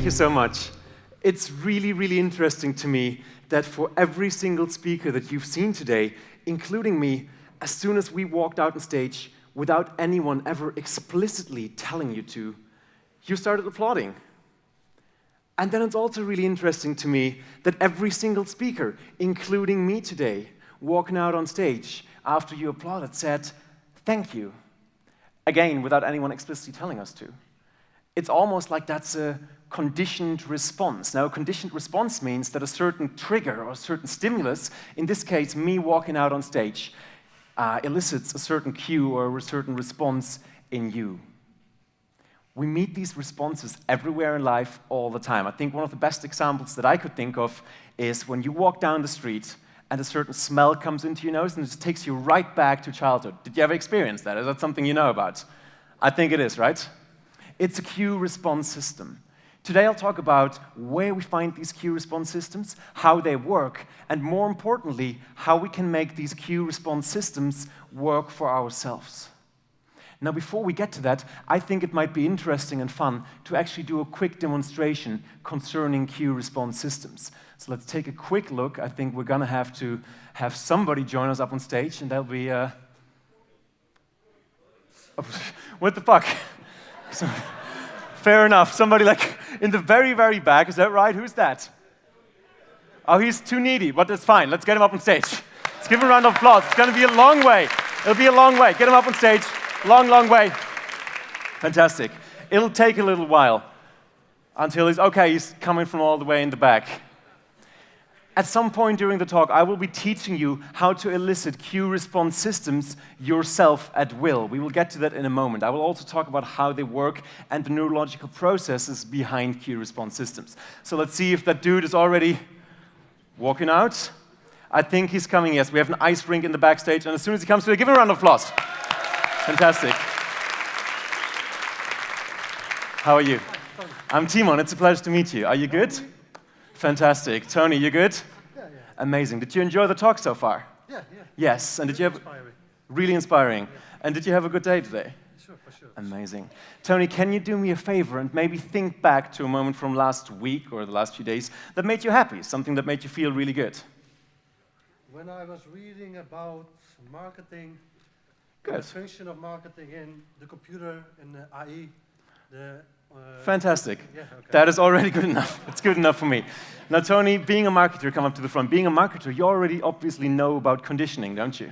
you so much. It's really, really interesting to me that for every single speaker that you've seen today, including me, as soon as we walked out on stage, without anyone ever explicitly telling you to, you started applauding. And then it's also really interesting to me that every single speaker, including me today, walking out on stage after you applauded, said, "Thank you." Again, without anyone explicitly telling us to. It's almost like that's a conditioned response. Now, a conditioned response means that a certain trigger or a certain stimulus, in this case, me walking out on stage, elicits a certain cue or a certain response in you. We meet these responses everywhere in life all the time. I think one of the best examples that I could think of is when you walk down the street and a certain smell comes into your nose and it just takes you right back to childhood. Did you ever experience that? Is that something you know about? I think it is, right? It's a cue response system. Today I'll talk about where we find these cue response systems, how they work, and more importantly, how we can make these cue response systems work for ourselves. Now, before we get to that, I think it might be interesting and fun to actually do a quick demonstration concerning cue response systems. So let's take a quick look. I think we're going to have somebody join us up on stage, and that'll be... what the fuck? Fair enough. Somebody like in the very, very back. Is that right? Who's that? Oh, he's too needy, but that's fine. Let's get him up on stage. Let's give him a round of applause. It's going to be a long way. It'll be a long way. Get him up on stage. Long, long way. Fantastic. It'll take a little while until he's coming from all the way in the back. At some point during the talk, I will be teaching you how to elicit cue response systems yourself at will. We will get to that in a moment. I will also talk about how they work and the neurological processes behind cue response systems. So let's see if that dude is already walking out. I think he's coming, yes. We have an ice rink in the backstage, and as soon as he comes through, give him a round of applause. Fantastic. How are you? I'm Timon. It's a pleasure to meet you. Are you good? Fantastic. Tony, you good? Yeah. Amazing. Did you enjoy the talk so far? Yeah. Yes. And did you have... Inspiring. Really inspiring. Yeah. And did you have a good day today? Sure, for sure. Amazing. Tony, can you do me a favor and maybe think back to a moment from last week or the last few days that made you happy, something that made you feel really good? When I was reading about marketing, Good. the function of marketing in the computer, in the AI, Fantastic. Yeah, okay. That is already good enough. It's good enough for me. Now, Tony, being a marketer, come up to the front. Being a marketer, you already obviously know about conditioning, don't you?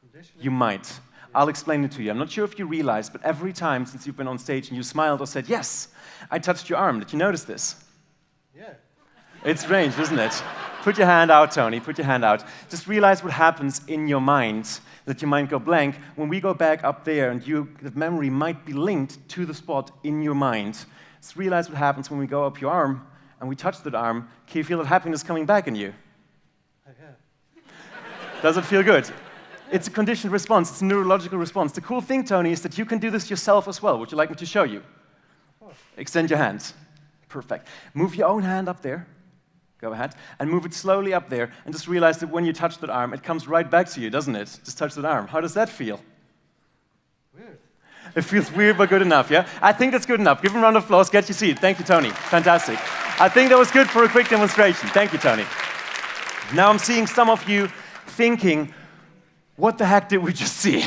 Conditioning? You might. I'll explain it to you. I'm not sure if you realize, but every time since you've been on stage and you smiled or said, "Yes, I touched your arm," did you notice this? Yeah. It's strange, isn't it? Put your hand out, Tony. Put your hand out. Just realize what happens in your mind, that your mind go blank. When we go back up there and the memory might be linked to the spot in your mind. Just realize what happens when we go up your arm and we touch that arm. Can you feel that happiness coming back in you? Yeah. Does it feel good? It's a conditioned response. It's a neurological response. The cool thing, Tony, is that you can do this yourself as well. Would you like me to show you? Of course. Extend your hand. Perfect. Move your own hand up there. Go ahead. And move it slowly up there. And just realize that when you touch that arm, it comes right back to you, doesn't it? Just touch that arm. How does that feel? Weird. It feels weird, but good enough, yeah? I think that's good enough. Give him a round of applause. Get your seat. Thank you, Tony. Fantastic. I think that was good for a quick demonstration. Thank you, Tony. Now I'm seeing some of you thinking, what the heck did we just see?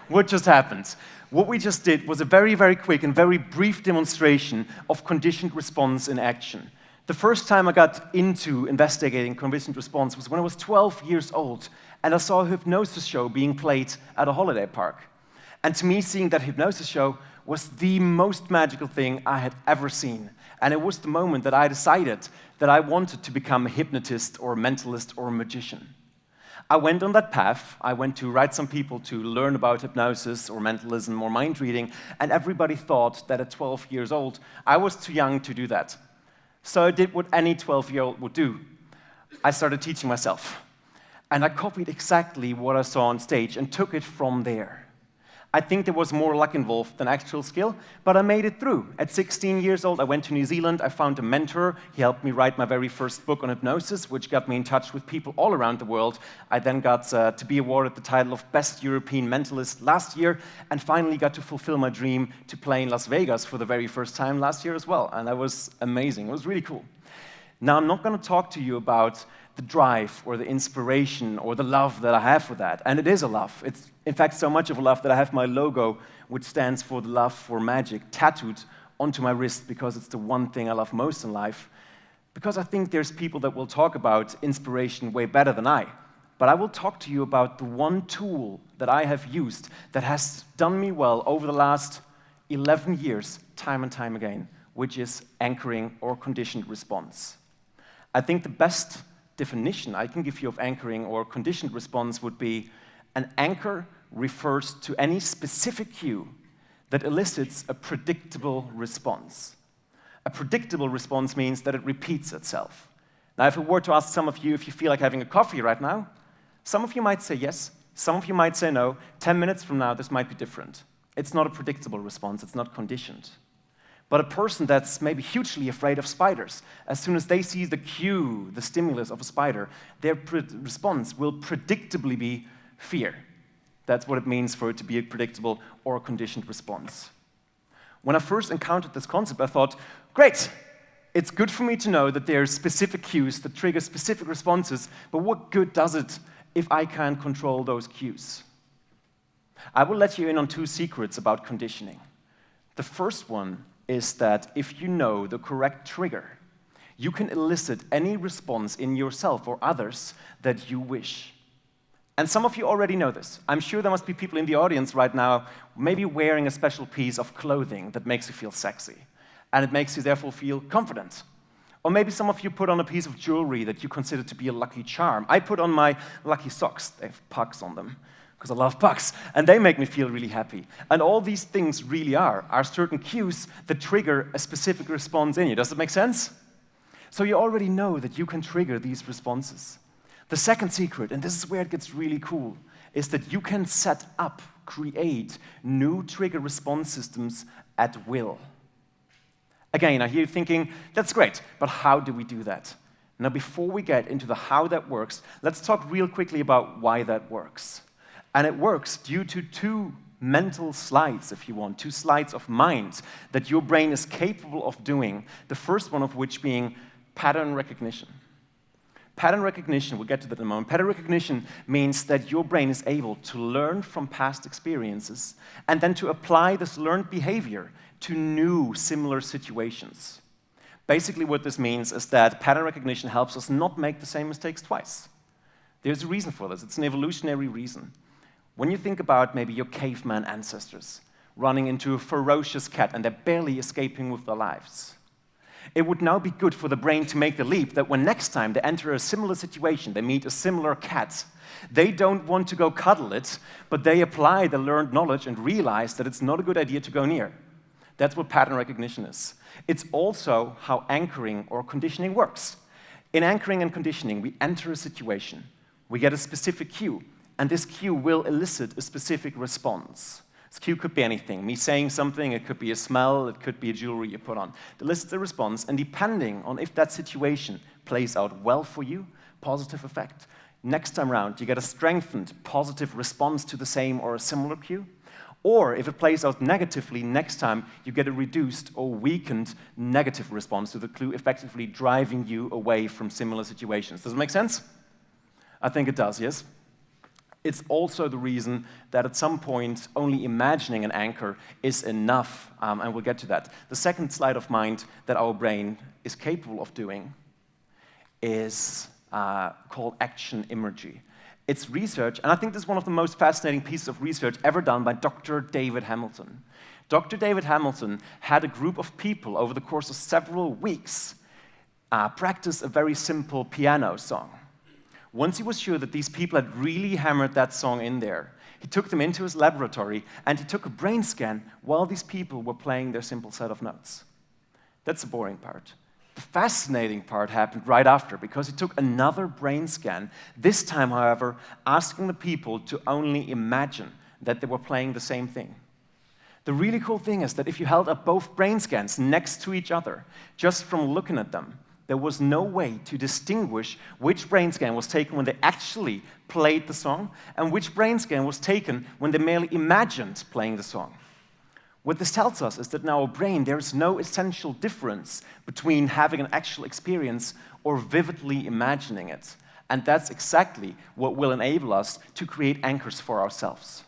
What just happened? What we just did was a very, very quick and very brief demonstration of conditioned response in action. The first time I got into investigating conditioned response was when I was 12 years old, and I saw a hypnosis show being played at a holiday park. And to me, seeing that hypnosis show was the most magical thing I had ever seen. And it was the moment that I decided that I wanted to become a hypnotist or a mentalist or a magician. I went on that path. I went to write some people to learn about hypnosis or mentalism or mind reading, and everybody thought that at 12 years old, I was too young to do that. So I did what any 12-year-old would do. I started teaching myself. And I copied exactly what I saw on stage and took it from there. I think there was more luck involved than actual skill, but I made it through. At 16 years old, I went to New Zealand. I found a mentor. He helped me write my very first book on hypnosis, which got me in touch with people all around the world. I then got to be awarded the title of Best European Mentalist last year, and finally got to fulfill my dream to play in Las Vegas for the very first time last year as well, and that was amazing. It was really cool. Now, I'm not going to talk to you about the drive or the inspiration or the love that I have for that, and it is a love. It's, in fact, so much of a love that I have my logo, which stands for the love for magic, tattooed onto my wrist because it's the one thing I love most in life. Because I think there's people that will talk about inspiration way better than I. But I will talk to you about the one tool that I have used that has done me well over the last 11 years, time and time again, which is anchoring or conditioned response. I think the best definition I can give you of anchoring or conditioned response would be an anchor refers to any specific cue that elicits a predictable response. A predictable response means that it repeats itself. Now, if I were to ask some of you if you feel like having a coffee right now, some of you might say yes, some of you might say no. 10 minutes from now, this might be different. It's not a predictable response, it's not conditioned. But a person that's maybe hugely afraid of spiders, as soon as they see the cue, the stimulus of a spider, their response will predictably be fear. That's what it means for it to be a predictable or a conditioned response. When I first encountered this concept, I thought, great, it's good for me to know that there are specific cues that trigger specific responses, but what good does it if I can't control those cues? I will let you in on 2 secrets about conditioning. The first one is that if you know the correct trigger, you can elicit any response in yourself or others that you wish. And some of you already know this. I'm sure there must be people in the audience right now maybe wearing a special piece of clothing that makes you feel sexy, and it makes you therefore feel confident. Or maybe some of you put on a piece of jewelry that you consider to be a lucky charm. I put on my lucky socks. They have pucks on them, because I love pucks, and they make me feel really happy. And all these things really are certain cues that trigger a specific response in you. Does that make sense? So you already know that you can trigger these responses. The second secret, and this is where it gets really cool, is that you can set up, create new trigger response systems at will. Again, I hear you thinking, that's great, but how do we do that? Now, before we get into the how that works, let's talk real quickly about why that works. And it works due to 2 mental slides, if you want, 2 slides of mind that your brain is capable of doing, the first one of which being pattern recognition. Pattern recognition, we'll get to that in a moment. Pattern recognition means that your brain is able to learn from past experiences and then to apply this learned behavior to new similar situations. Basically, what this means is that pattern recognition helps us not make the same mistakes twice. There's a reason for this. It's an evolutionary reason. When you think about maybe your caveman ancestors running into a ferocious cat and they're barely escaping with their lives, it would now be good for the brain to make the leap that when next time they enter a similar situation, they meet a similar cat, they don't want to go cuddle it, but they apply the learned knowledge and realize that it's not a good idea to go near. That's what pattern recognition is. It's also how anchoring or conditioning works. In anchoring and conditioning, we enter a situation, we get a specific cue, and this cue will elicit a specific response. This cue could be anything. Me saying something, it could be a smell, it could be a jewelry you put on. It elicits a response, and depending on if that situation plays out well for you, positive effect, next time around you get a strengthened positive response to the same or a similar cue. Or if it plays out negatively, next time you get a reduced or weakened negative response to the clue, effectively driving you away from similar situations. Does it make sense? I think it does, yes? It's also the reason that at some point only imagining an anchor is enough, and we'll get to that. The second sleight of mind that our brain is capable of doing is called action imagery. It's research, and I think this is one of the most fascinating pieces of research ever done by Dr. David Hamilton. Dr. David Hamilton had a group of people over the course of several weeks practice a very simple piano song. Once he was sure that these people had really hammered that song in there, he took them into his laboratory and he took a brain scan while these people were playing their simple set of notes. That's the boring part. The fascinating part happened right after, because he took another brain scan, this time, however, asking the people to only imagine that they were playing the same thing. The really cool thing is that if you held up both brain scans next to each other, just from looking at them, there was no way to distinguish which brain scan was taken when they actually played the song and which brain scan was taken when they merely imagined playing the song. What this tells us is that in our brain, there is no essential difference between having an actual experience or vividly imagining it. And that's exactly what will enable us to create anchors for ourselves.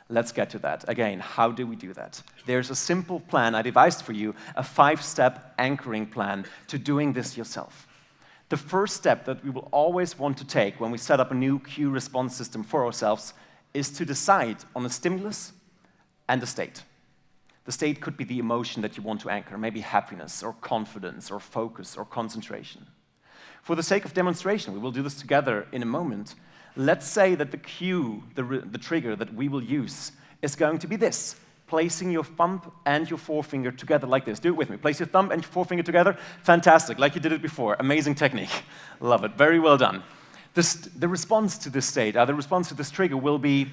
Let's get to that. Again, how do we do that? There's a simple plan I devised for you, a 5-step anchoring plan to doing this yourself. The first step that we will always want to take when we set up a new cue response system for ourselves is to decide on a stimulus and a state. The state could be the emotion that you want to anchor, maybe happiness or confidence or focus or concentration. For the sake of demonstration, we will do this together in a moment. Let's say that the cue, the trigger that we will use is going to be this, placing your thumb and your forefinger together like this. Do it with me. Place your thumb and your forefinger together. Fantastic, like you did it before. Amazing technique. Love it. Very well done. The response to this state, the response to this trigger will be,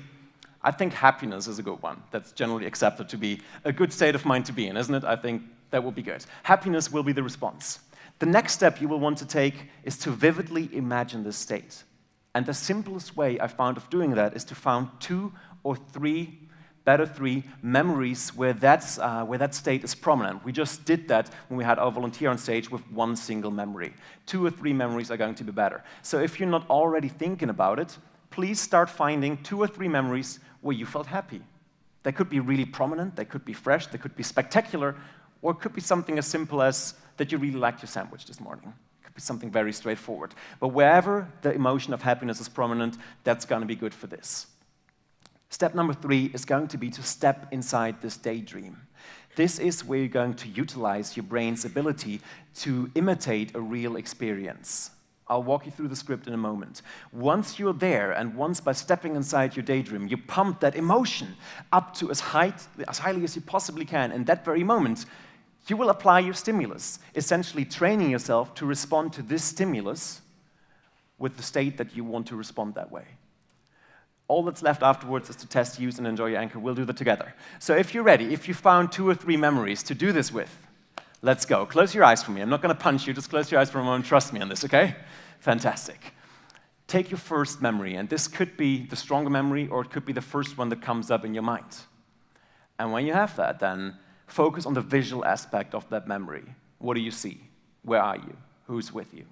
I think happiness is a good one. That's generally accepted to be a good state of mind to be in, isn't it? I think that will be good. Happiness will be the response. The next step you will want to take is to vividly imagine this state. And the simplest way I found of doing that is to find 2 or 3, better 3, memories where that state is prominent. We just did that when we had our volunteer on stage with one single memory. 2 or 3 memories are going to be better. So if you're not already thinking about it, please start finding 2 or 3 memories where you felt happy. They could be really prominent, they could be fresh, they could be spectacular, or it could be something as simple as that you really liked your sandwich this morning. It could be something very straightforward. But wherever the emotion of happiness is prominent, that's going to be good for this. Step number 3 is going to be to step inside this daydream. This is where you're going to utilize your brain's ability to imitate a real experience. I'll walk you through the script in a moment. Once you're there, and once by stepping inside your daydream, you pump that emotion up to as highly as you possibly can, in that very moment, you will apply your stimulus, essentially training yourself to respond to this stimulus with the state that you want to respond that way. All that's left afterwards is to test, use, and enjoy your anchor. We'll do that together. So if you're ready, if you found 2 or 3 memories to do this with, let's go. Close your eyes for me. I'm not going to punch you. Just close your eyes for a moment. Trust me on this, okay? Fantastic. Take your first memory, and this could be the stronger memory, or it could be the first one that comes up in your mind. And when you have that, then focus on the visual aspect of that memory. What do you see? Where are you? Who's with you?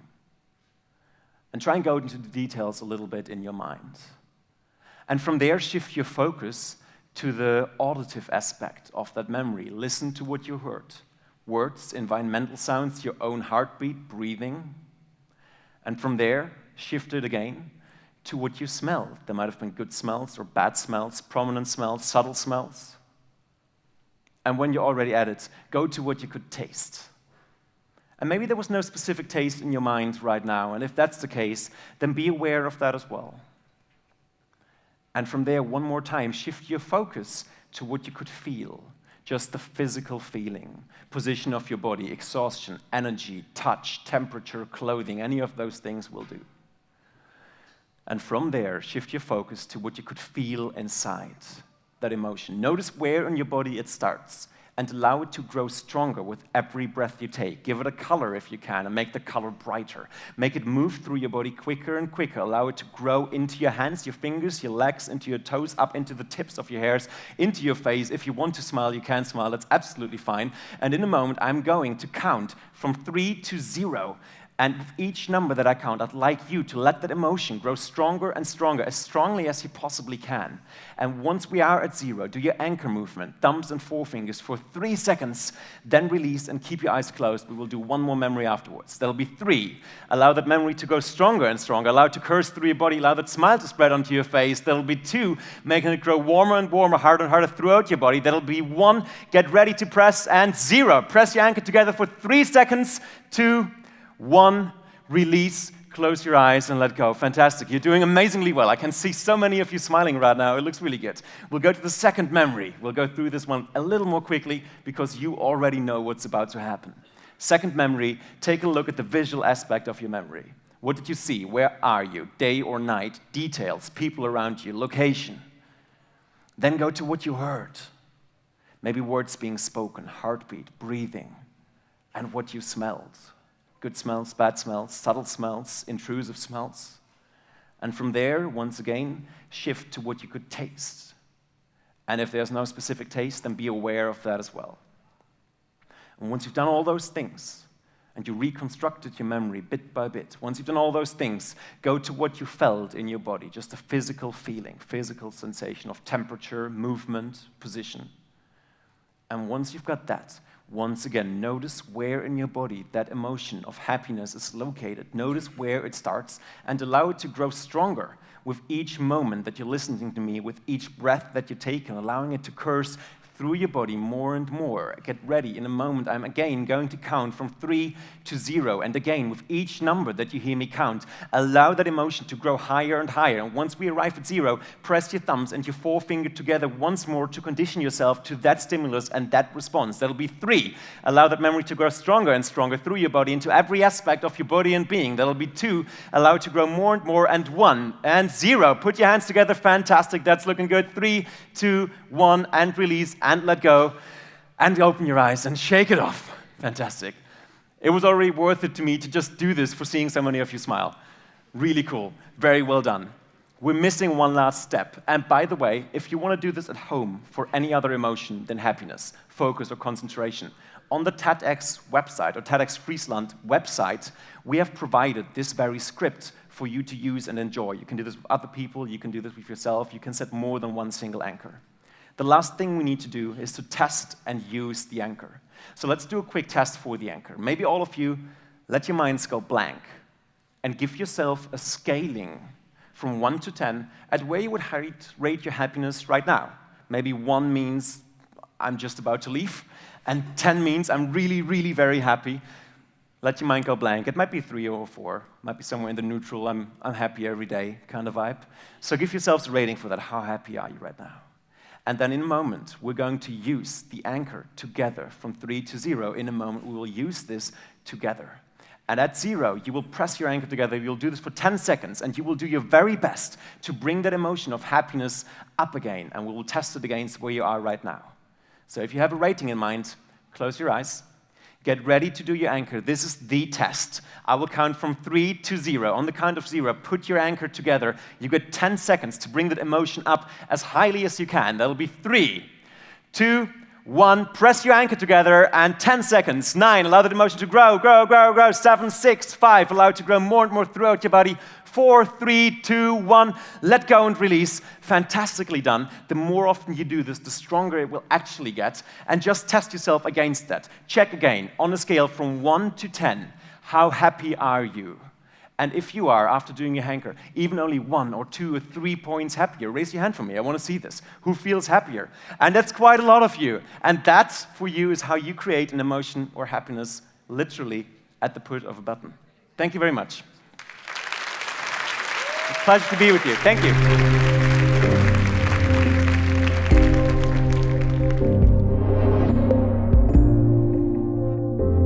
And try and go into the details a little bit in your mind. And from there, shift your focus to the auditive aspect of that memory. Listen to what you heard. Words, environmental sounds, your own heartbeat, breathing. And from there, shift it again to what you smelled. There might have been good smells or bad smells, prominent smells, subtle smells. And when you're already at it, go to what you could taste. And maybe there was no specific taste in your mind right now, and if that's the case, then be aware of that as well. And from there, one more time, shift your focus to what you could feel. Just the physical feeling, position of your body, exhaustion, energy, touch, temperature, clothing, any of those things will do. And from there, shift your focus to what you could feel inside that emotion. Notice where in your body it starts and allow it to grow stronger with every breath you take. Give it a color if you can and make the color brighter. Make it move through your body quicker and quicker. Allow it to grow into your hands, your fingers, your legs, into your toes, up into the tips of your hairs, into your face. If you want to smile, you can smile. That's absolutely fine. And in a moment, I'm going to count from 3 to 0. And with each number that I count, I'd like you to let that emotion grow stronger and stronger, as strongly as you possibly can. And once we are at 0, do your anchor movement, thumbs and forefingers for 3 seconds, then release and keep your eyes closed. We will do one more memory afterwards. There'll be 3. Allow that memory to go stronger and stronger. Allow it to curse through your body. Allow that smile to spread onto your face. There'll be 2, making it grow warmer and warmer, harder and harder throughout your body. There'll be 1, get ready to press, and 0. Press your anchor together for 3 seconds, 2, 1, release, close your eyes and let go. Fantastic. You're doing amazingly well. I can see so many of you smiling right now. It looks really good. We'll go to the second memory. We'll go through this one a little more quickly because you already know what's about to happen. Second memory, take a look at the visual aspect of your memory. What did you see? Where are you? Day or night? Details, people around you, location. Then go to what you heard. Maybe words being spoken, heartbeat, breathing, and what you smelled. Good smells, bad smells, subtle smells, intrusive smells. And from there, once again, shift to what you could taste. And if there's no specific taste, then be aware of that as well. And once you've done all those things, and you reconstructed your memory bit by bit, once you've done all those things, go to what you felt in your body, just a physical feeling, physical sensation of temperature, movement, position. And once you've got that, once again, notice where in your body that emotion of happiness is located. Notice where it starts and allow it to grow stronger with each moment that you're listening to me, with each breath that you take, and allowing it to curse through your body more and more. Get ready. In a moment, I'm again going to count from 3 to 0. And again, with each number that you hear me count, allow that emotion to grow higher and higher. And once we arrive at 0, press your thumbs and your forefinger together once more to condition yourself to that stimulus and that response. That'll be 3. Allow that memory to grow stronger and stronger through your body into every aspect of your body and being. That'll be 2. Allow it to grow more and more. And 1 and 0. Put your hands together. Fantastic. That's looking good. 3, 2, 1, and release. And let go, and open your eyes and shake it off. Fantastic. It was already worth it to me to just do this for seeing so many of you smile. Really cool. Very well done. We're missing one last step. And by the way, if you want to do this at home for any other emotion than happiness, focus, or concentration, on the TEDx website, or TEDx Friesland website, we have provided this very script for you to use and enjoy. You can do this with other people, you can do this with yourself, you can set more than one single anchor. The last thing we need to do is to test and use the anchor. So let's do a quick test for the anchor. Maybe all of you, let your minds go blank and give yourself a scaling from 1 to 10 at where you would rate your happiness right now. Maybe 1 means I'm just about to leave, and 10 means I'm really, really very happy. Let your mind go blank. It might be 3 or 4. It might be somewhere in the neutral, I'm happy every day kind of vibe. So give yourselves a rating for that. How happy are you right now? And then in a moment, we're going to use the anchor together from 3 to 0. In a moment, we will use this together. And at 0, you will press your anchor together. You'll do this for 10 seconds, and you will do your very best to bring that emotion of happiness up again. And we will test it against where you are right now. So if you have a rating in mind, close your eyes. Get ready to do your anchor. This is the test. I will count from 3 to 0. On the count of 0, put your anchor together. You get 10 seconds to bring that emotion up as highly as you can. That'll be 3, 2, 1. Press your anchor together, and 10 seconds. 9, allow that emotion to grow, grow, grow, grow. 7, 6, 5, allow it to grow more and more throughout your body. 4, 3, 2, 1, let go and release. Fantastically done. The more often you do this, the stronger it will actually get. And just test yourself against that. Check again, on a scale from 1 to 10, how happy are you? And if you are, after doing your anchor, even only 1 or 2 or 3 points happier, raise your hand for me. I want to see this. Who feels happier? And that's quite a lot of you. And that, for you, is how you create an emotion or happiness literally at the push of a button. Thank you very much. It's a pleasure to be with you. Thank you.